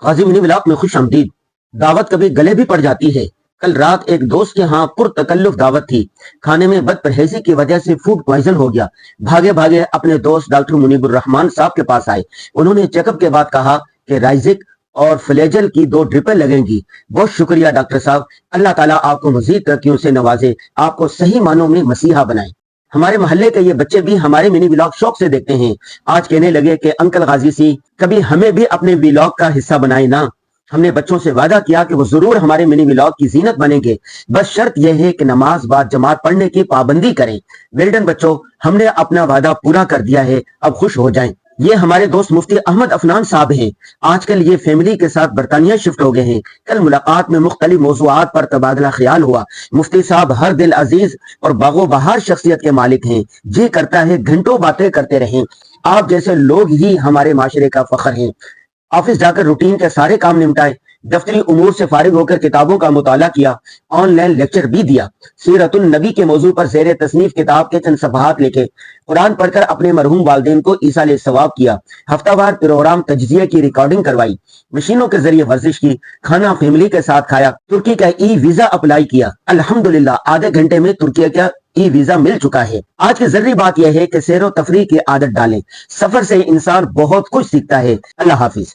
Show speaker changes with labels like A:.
A: غازی منی ولاق میں خوش آمدید۔ دعوت کبھی گلے بھی پڑ جاتی ہے۔ کل رات ایک دوست کے ہاں پرتکلف دعوت تھی۔ کھانے میں بد پرہیزی کی وجہ سے فوڈ پوائزن ہو گیا۔ بھاگے بھاگے اپنے دوست ڈاکٹر منیب الرحمان صاحب کے پاس آئے۔ انہوں نے چیک اپ کے بعد کہا کہ رائزک اور فلیجل کی 2 ڈرپیں لگیں گی۔ بہت شکریہ ڈاکٹر صاحب، اللہ تعالیٰ آپ کو مزید ترقیوں سے نوازے، آپ کو صحیح معنوں میں مسیحا بنائے۔ ہمارے محلے کے یہ بچے بھی ہمارے منی ولاگ شوق سے دیکھتے ہیں۔ آج کہنے لگے کہ انکل غازی سی کبھی ہمیں بھی اپنے ولاگ کا حصہ بنائے نا۔ ہم نے بچوں سے وعدہ کیا کہ وہ ضرور ہمارے منی ولاگ کی زینت بنیں گے، بس شرط یہ ہے کہ نماز بعد جماعت پڑھنے کی پابندی کریں۔ ویلڈن بچوں، ہم نے اپنا وعدہ پورا کر دیا ہے، اب خوش ہو جائیں۔ یہ ہمارے دوست مفتی احمد افنان صاحب ہیں۔ آج کل یہ فیملی کے ساتھ برطانیہ شفٹ ہو گئے ہیں۔ کل ملاقات میں مختلف موضوعات پر تبادلہ خیال ہوا۔ مفتی صاحب ہر دل عزیز اور باغ و بہار شخصیت کے مالک ہیں۔ جی کرتا ہے گھنٹوں باتیں کرتے رہیں۔ آپ جیسے لوگ ہی ہمارے معاشرے کا فخر ہیں۔ آفس جا کر روٹین کے سارے کام نمٹائے، دفتری امور سے فارغ ہو کر کتابوں کا مطالعہ کیا، آن لائن لیکچر بھی دیا، سیرت النبی کے موضوع پر زیر تصنیف کتاب کے چند صفحات لکھے، قرآن پڑھ کر اپنے مرحوم والدین کو ایصال ثواب کیا، ہفتہ وار پروگرام تجزیہ کی ریکارڈنگ کروائی، مشینوں کے ذریعے ورزش کی، کھانا فیملی کے ساتھ کھایا، ترکی کا ای ویزا اپلائی کیا۔ الحمدللہ آدھے گھنٹے میں ترکی کا ای ویزا مل چکا ہے۔ آج کی ضروری بات یہ ہے کہ سیر و تفریح کی عادت ڈالیں۔ سفر سے انسان بہت کچھ سیکھتا ہے۔ اللہ حافظ۔